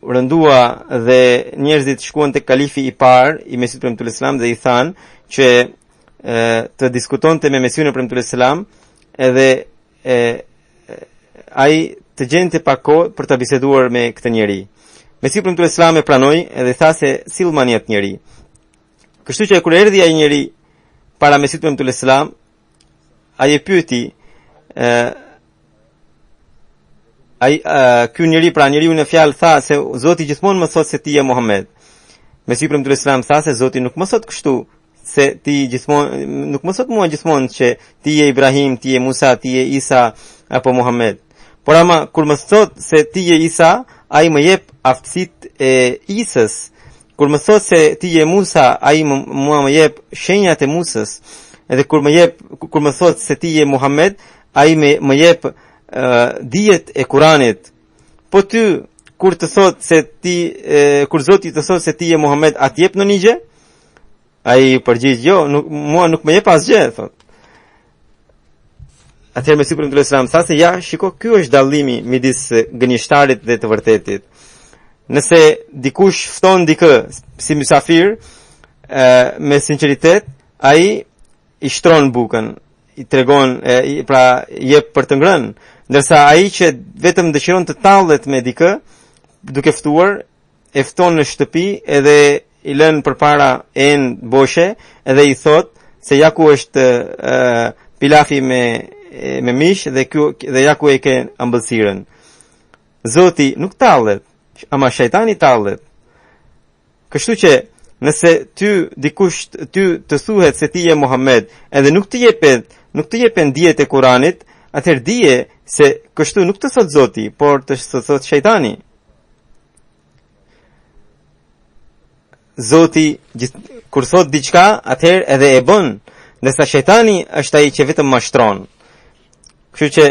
rëndua dhe njerëzit shkuan tek kalifi i parë i Mesiut premtuar Islam dhe i thanë që të diskutonte me Mesiun premtuar Islam edhe ai të gjente pak kohë për të biseduar me këtë njeri. Mesiu premtuar Islam e pranoi edhe tha se sill mani atë njeri. Kështu që kur erdhi ai njeri para Mesiut premtuar Islam, ai e pyeti ky njeri, pra njeriu në fjalë tha se Zoti gjithmonë më thot se ti je Muhammed. Mesiu premtuar Islam tha se Zoti nuk më thot kështu, se ti gjithmonë nuk më thot mua gjithmonë që ti je Ibrahim, ti je Musa, ti je Isa apo Muhammed. Por ama kur më thot se ti je Isa, ai më jep aftësitë e Isës. Kur më thot se ti je Musa, ai mua më jep shenjat e Musës. Edhe kur më thot se ti je Muhammed, ai më jep dijet e Kuranit. Po ty kur të thot se ti kur Zoti të thot se ti je Muhammed, atë jep në një gjë? Ai përgjigj, jo, mua nuk më jep asgjë, thot. Atëherë Mesiu premtuar Islam tha se ja, shiko, ky është dallimi midis gënjeshtarit dhe të vërtetit. Nëse dikush fton dikë si mysafir me sinqeritet, ai i shtron bukën, i tregon, pra jep për të ngrënë, ndërsa ai që vetëm dëshiron të tallet me dikë, duke ftuar, e fton në shtëpi edhe i lën përpara boshe edhe i thot se ja ku është pilafi me mish dhe ja ku e ke ëmbëlsirën. Zoti nuk tallet, ama shejtani tallet. Kështu që nëse ty të thuhet se ti je Muhammed edhe nuk të jepen dijet e Kuranit, atëherë dije se kështu nuk të thot Zoti, por të thot shejtani. Zoti kur thot diçka, atëherë edhe e bën, ndërsa shejtani është ai që vetëm mashtron. Kështu që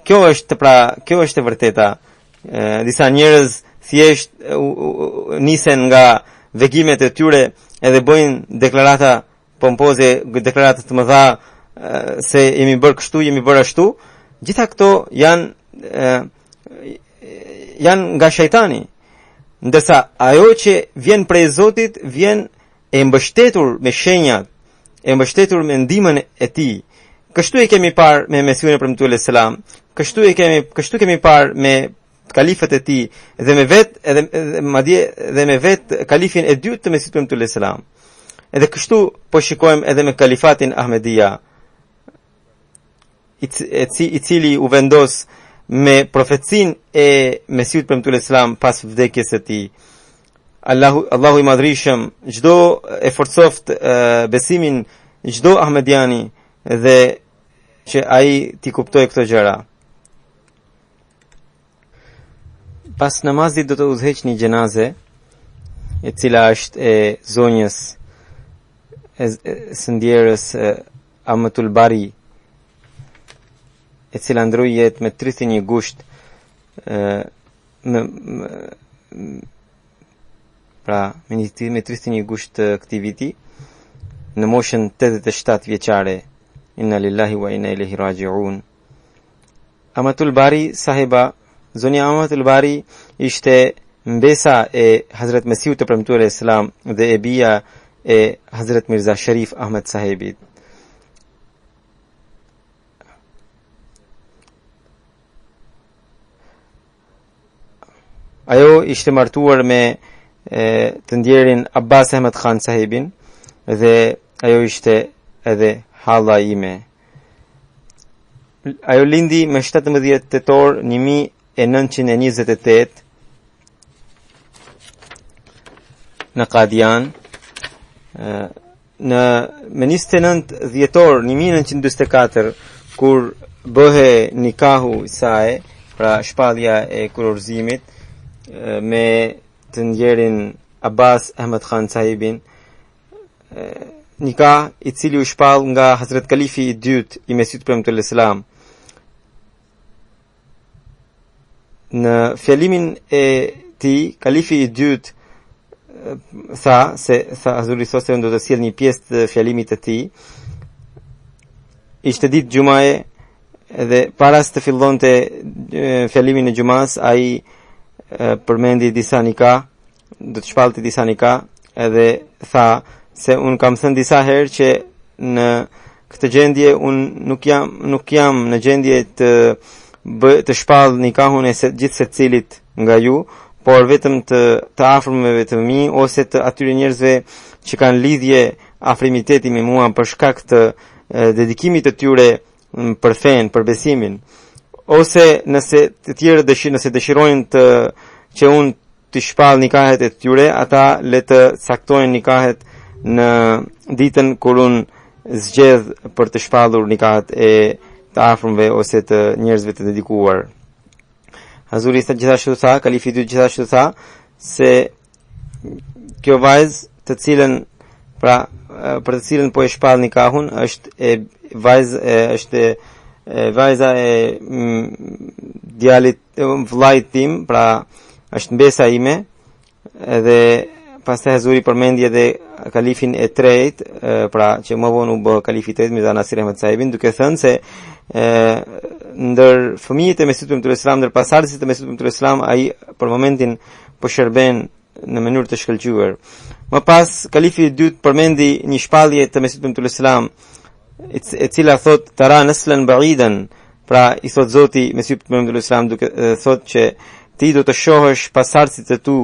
kjo është e vërteta. Disa njerëz thjesht nisen nga vegimet e tyre edhe bëjnë deklarata pompoze, deklarata të mëdha se jemi bërë kështu, jemi bërë ashtu. Gjitha këto janë nga shejtani. Ndërsa ajo që vjen prej Zotit vjen e mbështetur me shenjat, e mbështetur me ndihmën e Tij. Kështu e kemi parë me Mesiun e Premtuar alayhis salam, kështu kemi parë me kalifët e Tij dhe me vet kalifin e dytë të Mesiut Premtuar alayhis salam. Edhe kështu po shikojmë edhe me kalifatin Ahmedia, i cili u vendos me profecin e Mesiut Premtuar alayhis salam pas vdekjes së tij. Allahu i madhrishëm çdo e forcoft besimin çdo Ahmediani dhe që ai ti kuptoj këto gjëra. Pas namazit do të udhëheq një gjenaze e cila është e zonjës së ndjerës Amatul Bari, e cila ndroi jetë me 31 gusht me 31 gusht këtij viti në moshën 87 vjeçare. Inna lillahi wa inna ilaihi raji'un. Amatul Bari sahiba, zonja Amatul Bari ishte mbesa e Hazrat Mesiut të Premtuar alayhis salam dhe e bija e Hazrat Mirza Sharif Ahmed sahibit. Ajo ishte martuar me të ndjerin Abbas Ahmed Khan sahibin dhe ajo ishte edhe halla ime. Ajo lindi me 17 tetor 1928 në Qadian. Me 29 dhjetor 1944 kur bëhe nikahu i saj, pra shpallja e kurorëzimit me të ndjerin Abbas Ahmed Khan sahibin, nikah i cili u shpall nga Hazrat Kalifi i dytë i Mesiut Premtuar alayhis salam. Në fjalimin e tij, Kalifi i dytë tha Hazuri thosë do të sjell një pjesë të fjalimit të tij. Ishte ditë xumaje dhe para se të fillonte fjalimin e xumas, ai përmendi disa nikah, do të shpallte disa nikah, edhe tha se un kam thënë disa herë që në këtë gjendje un nuk jam në gjendje të shpall nikahun e gjithë secilit nga ju, por vetëm të afërmëve të mi ose të atyre njerëzve që kanë lidhje afrimiteti me mua për shkak të dedikimit të tyre për fen, për besimin. Ose nëse të tjerë nëse dëshirojnë që unë të shpall nikahet e tyre, ata le të caktojnë nikahet në ditën kur unë zgjedh për të shpallur nikahet e të afërmëve ose të njerëzve të dedikuar. Hazuri gjithashtu tha, Kalifi dytë gjithashtu tha se kjo vajzë të cilën për të cilën po e shpall nikahun është vajza e djalit vllait tim, pra është mbesa ime. Edhe pastaj Hazuri përmendi edhe kalifin e tretë, pra që më vonë u bë kalifi i tretë Mirza Nasir Ahmed sahibin, duke thënë se ndër fëmijët e Mesiut Premtuar alayhis salam, ndër pasardhësit e Mesiut Premtuar alayhis salam, ai për momentin po shërben në mënyrë të shkëlqyer. Më pas kalifi i dytë përmendi një shpallje të Mesiut Premtuar alayhis salam e cila thot tara naslan ba'idan, pra i thot Zoti Mesiut Premtuar alayhis salam duke thot që ti do të shohësh pasardhësit e tu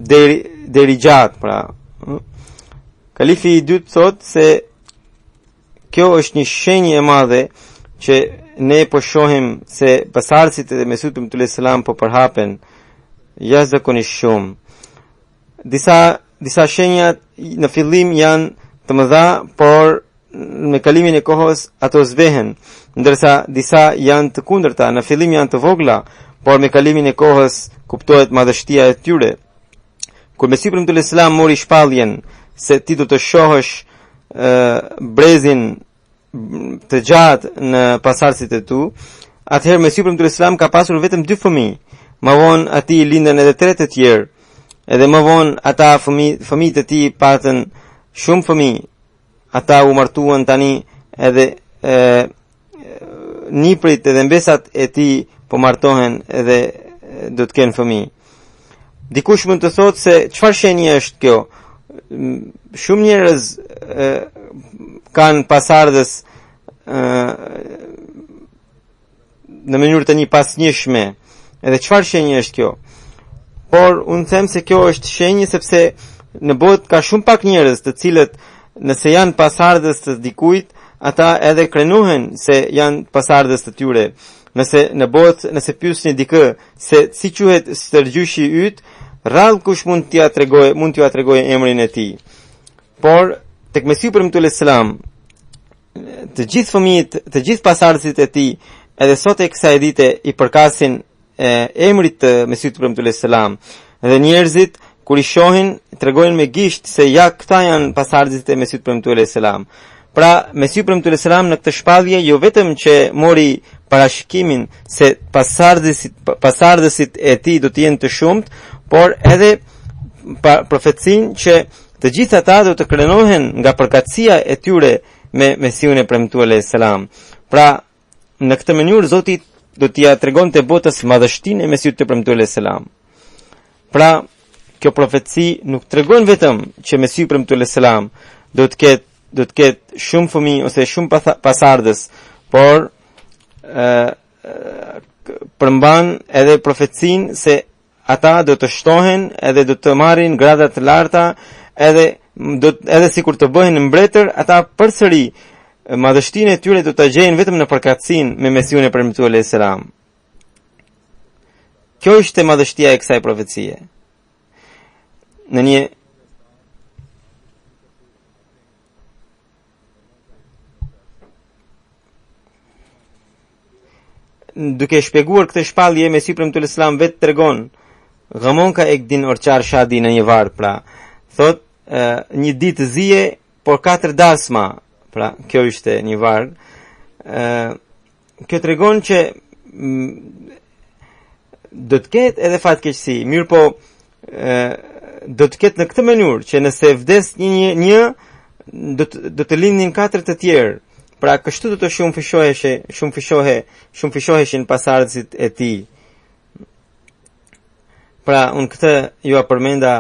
deri gjatë, pra. Kalifi i dytë thot se kjo është një shenjë e madhe që ne po shohim se pasardhësit e Mesiut Premtuar alayhis salam po përhapen jashtëzakonisht shumë. Disa shenja në fillim janë të mëdha, por me kalimin e kohës ato zvehen, ndërsa disa janë të kundërta, në fillim janë të vogla, por me kalimin e kohës kuptohet madhështia e tyre. Kur Mesiu Premtuar alayhis salam mori shpalljen se ti do të shohësh brezin të gjatë në pasardhësit e tu, atëherë Mesiu Premtuar alayhis salam ka pasur vetëm 2 fëmijë, më vonë ati lindën edhe 3 të tjerë, edhe më vonë ata fëmijët e tij patën shumë fëmijë, ata u martuan tani edhe niprit edhe mbesat e tij po martohen edhe do të kenë fëmijë. Dikush mund të thotë se çfarë shenjë është kjo? Shumë njerëz kanë pasardhës në mënyrë të një pasnjëshme. Edhe çfarë shenjë është kjo? Por unë them se kjo është shenjë sepse në botë ka shumë pak njerëz të cilët nëse janë pasardhës të dikujt, ata edhe krenohen se janë pasardhës të tyre. Nëse pyesni dikë se si quhet stërgjyshi yt, rrallë kush mund t'ja tregojë emrin e tij. Por tek Mesihu premtuar selam, të gjithë fëmijët, të gjithë pasardhësit e tij, edhe sot e kësaj dite i përkasin emrit të Mesihut premtuar selam. Dhe njerëzit kur i shohin tregojnë me gisht se ja këta janë pasardhësit e Mesihut premtuar selam. Pra Mesihu premtuar selam në këtë shpallje jo vetëm që mori parashikimin se pasardhësit e tij do të jenë të shumt, por edhe profecinë që të gjithë ata do të krenohen nga përkatësia e tyre me Mesihun e premtuar selam. Pra në këtë mënyrë Zoti do t'ia tregonte botës madhështinë e Mesihut të premtuar selam. Pra kjo profeci nuk tregon vetëm që Mesihu premtuar selam do të ketë shumë fëmijë ose shumë pasardhës, por përmban edhe profecinë se ata do të shtohen edhe do të marrin grada të larta, edhe sikur të bëhen mbretër, ata përsëri madhështinë e tyre do ta gjejnë vetëm në përkatësinë me Mesihun e premtuar selam. Kjo është madhështia e kësaj profecie. Në një duke shpjeguar këtë shpallje, Mesihu premtuar selam vetë tregon Ghamon ka ek din or çar shadi në një varg, pra thot një ditë zije por 4 dasma, pra kjo ishte një varg. Kjo tregon që do të ketë edhe fatkeqësi, mirë po do të ketë në këtë mënyrë që nëse vdes një do të lindin 4 të tjerë. Pra kështu do të shumë fishoheshin pasardhësit e tij. Pra unë këtë ju përmenda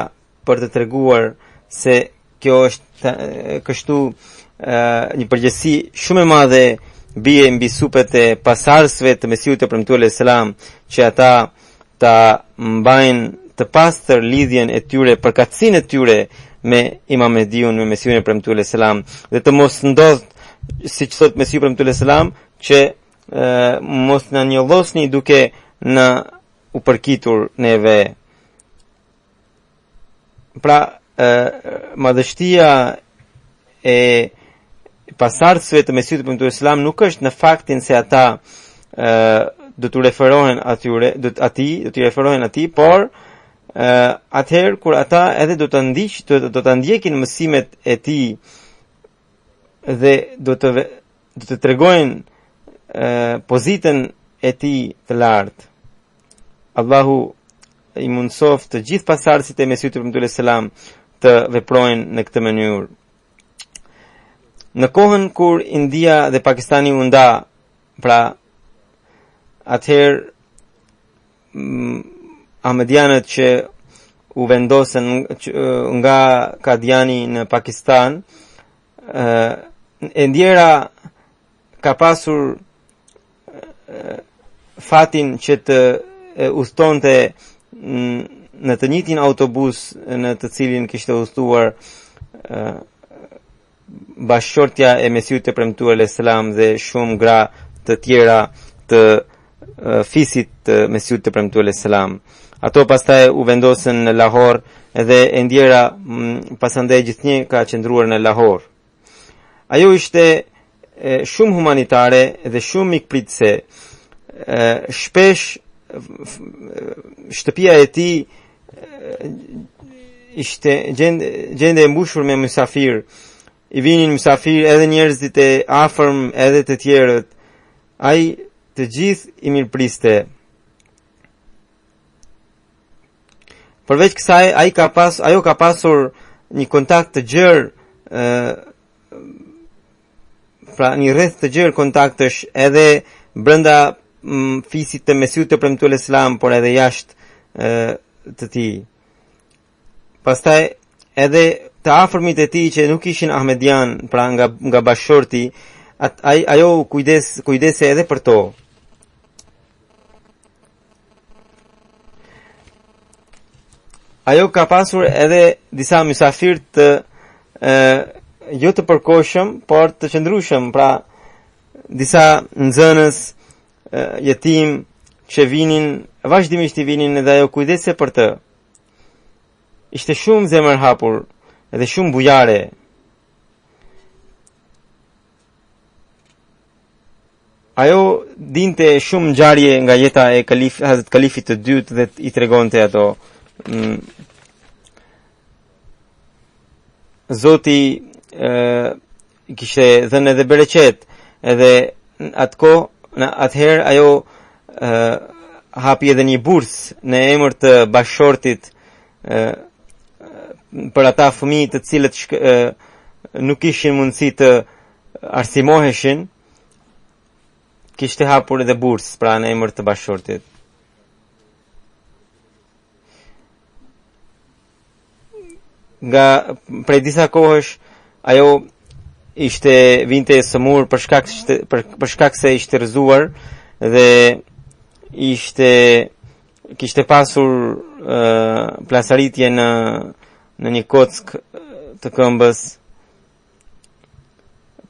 për të treguar se kjo është kështu një përgjegjësi shumë e madhe bie mbi supet e pasardhësve të Mesihut të premtuar selam, që ata ta mbajnë të pastër lidhjen e tyre, përkatësinë e tyre me Imam Mehdiun, me Mesihun e premtuar selam, dhe të mos ndodh siç thot Mesihu premtuar selam që mos na njollosni duke na u përkitur neve. Pra madhështia e pasardhësve të Mesihut premtuar selam nuk është në faktin se ata do të referohen atij, por atëherë kur ata edhe do ta ndjekin mësimet e tij dhe do të tregojnë pozitën e tij të lartë. Allahu i mundsoft të gjithë pasardhësit e Mesihut premtuar selam të veprojnë në këtë mënyrë. Në kohën kur India dhe Pakistani u nda, pra atëherë Ahmedianët që u vendosën nga Kadiani në Pakistan, e ndjera ka pasur fatin që të udhtonte në të njëjtin autobus në të cilin kishte udhëtuar bashkëshortja e Mesihut të premtuar selam dhe shumë gra të tjera të fisit të Mesihut të premtuar selam. Ato pastaj u vendosën në Lahore dhe e ndjera pasandej gjithnjë ka qëndruar në Lahore. Ajo ishte shumë humanitare dhe shumë mikpritëse. Shpesh shtëpia e tij ishte gjende e mbushur me mysafir. I vinin mysafir edhe njerëzit e afërm edhe të tjerët. Ai të gjithë i mirëpriste. Përveç kësaj, ajo ka pasur një kontakt të gjerë, pra një rreth të gjerë kontaktesh edhe brenda fisit të Mesiut të premtuar Islam, por edhe jashtë të tij. Pastaj edhe të afërmit e tij që nuk ishin Ahmedian, pra nga bashkëshorti, ajo kujdese edhe për to. Ajo ka pasur edhe disa mysafir të jo të përkohshëm, por të qëndrueshëm, pra disa nxënës jetim që vinin, vazhdimisht i vinin edhe ajo kujdese për të. Ishte shumë zemër hapur edhe shumë bujare. Ajo dinte shumë ngjarje nga jeta e Hazrat Kalifit të dytë dhe i tregonte ato. Zoti kishte dhënë edhe bereqet, edhe atëherë ajo hapi edhe një bursë në emër të bashkëshortit për ata fëmijë të cilët nuk kishin mundësi të arsimoheshin. Kishte hapur edhe bursë pra në emër të bashkëshortit. Nga prej disa kohësh ajo vinte sëmur për shkak se ishte rrëzuar dhe kishte pasur plasaritje në një kock të këmbës,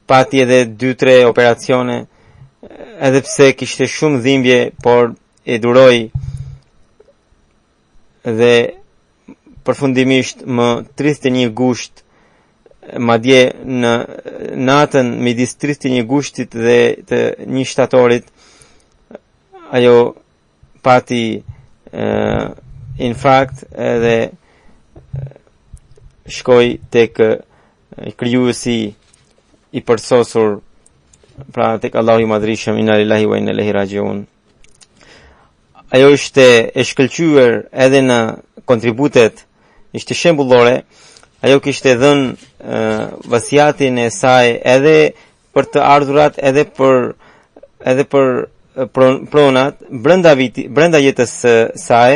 pati edhe 2-3 operacione, edhe pse kishte shumë dhimbje, por e duroi dhe përfundimisht më 31 gusht, madje në natën midis 31 gushtit dhe të 1 shtatorit, ajo pati infarkt edhe shkoi tek krijuesi i përsosur, pra tek Allahu i Madhrishëm, inna lillahi wa inna ilaihi rajiun. Ajo ishte e shkëlqyer edhe në kontributet, ishte shembullore. Ajo kishte dhënë vasiatin e saj edhe për të ardhurat, edhe për pronat brenda jetës saj.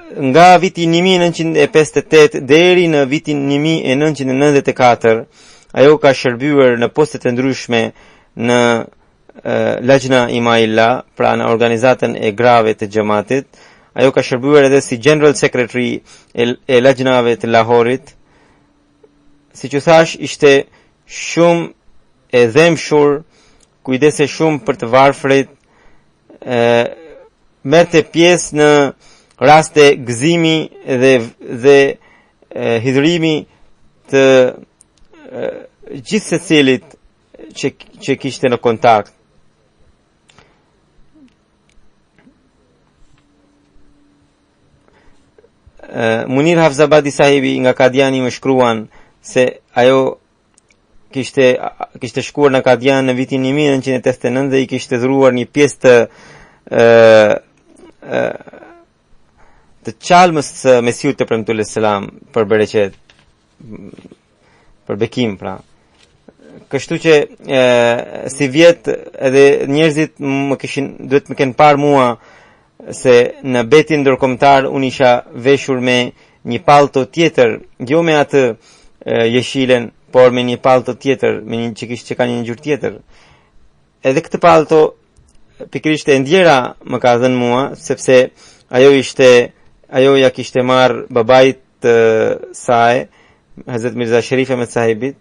Nga viti 1958 deri në vitin 1994, ajo ka shërbyer në poste të ndryshme në Lajna Imailla, pra në organizatën e grave të xhamatit. Ajo ka shërbyer edhe si General Secretary e Lajnave të Lahorit. Siç u thash, ishte shumë e dhemshur, kujdese shumë për të varfrit, merrte pjesë në raste gëzimi dhe hidhrimi të gjithë secilit që kishte në kontakt. Munir Hafzabadi sahibi nga Kadiani më shkruan se ajo kishte shkuar në Kadian në vitin 1989 dhe i kishte dhuruar një pjesë të qalmës së Mesiut të premtuar selam për bereqet, për bekim, pra. Kështu që si vjet edhe njerëzit duhet më kenë parë mua se në betin ndërkombëtar unë isha veshur me një pallto tjetër, jo me atë jeshilen, por me një pallto tjetër, me një që ka një ngjyrë tjetër. Edhe këtë pallto pikërisht e ndjera më ka dhënë mua, sepse ajo ja kishte marrë babait të saj, Hazrat Mirza Sharif Ahmed sahibit,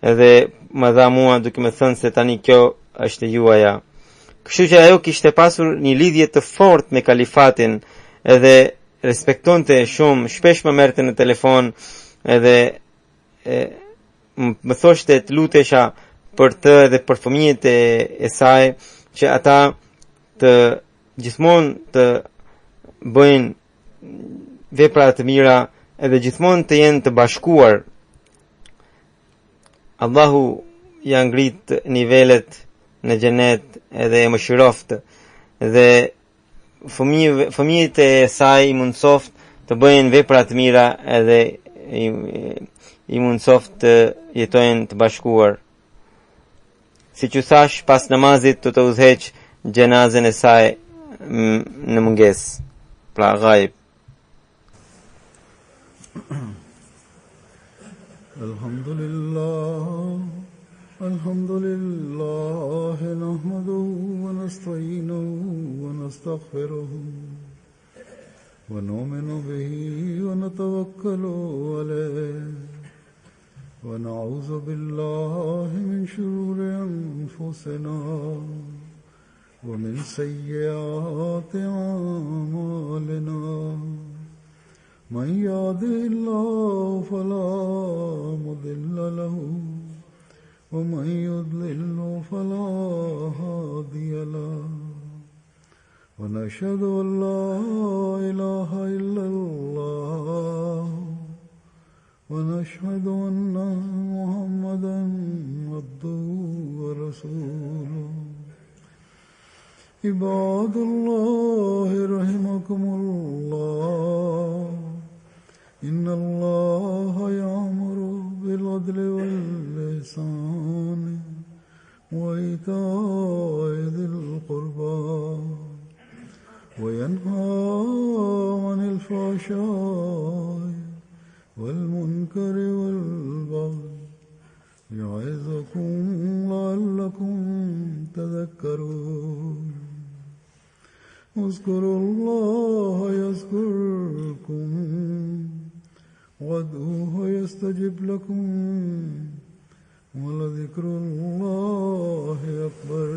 edhe më dha mua duke më thënë se tani kjo është juaja. Kështu që ajo kishte pasur një lidhje të fortë me kalifatin, edhe respektonte shumë, shpesh më merrte në telefon, edhe më thoshte të lutesha për të dhe për fëmijët e saj, që ata të gjithmonë të bëjnë vepra të mira edhe gjithmonë të jenë të bashkuar. Allahu ja ngrit nivelet në xhenet edhe e mëshiroft dhe fëmijët e saj i mundsoft të bëjnë vepra të mira edhe i mundsoft të jetojnë të bashkuar. Si që thash, pas namazit të udhëheq gjenazën e saj në mungesë, pra ghaib. Alhamdulillah nahmaduhu wa nasta'inuhu wa nastaghfiruhu wa nu'minu bihi wa natawakkalu alayhi wa na'udhu billahi min shururi anfusina wa min sayyiati a'malina. من يهده الله فلا مضل له ومن يضلل فلا هادي له ونشهد أن لا إله إلا الله ونشهد أن محمدا عبده ورسوله. عباد الله رحمكم الله إن الله يأمر بالعدل والإحسان وإيتاء ذي القربى وينهى عن الفحشاء والمنكر والبغي يعظكم لعلكم تذكرون. اذكروا الله يذكركم وادعوه يستجب لكم ولذكر الله أكبر.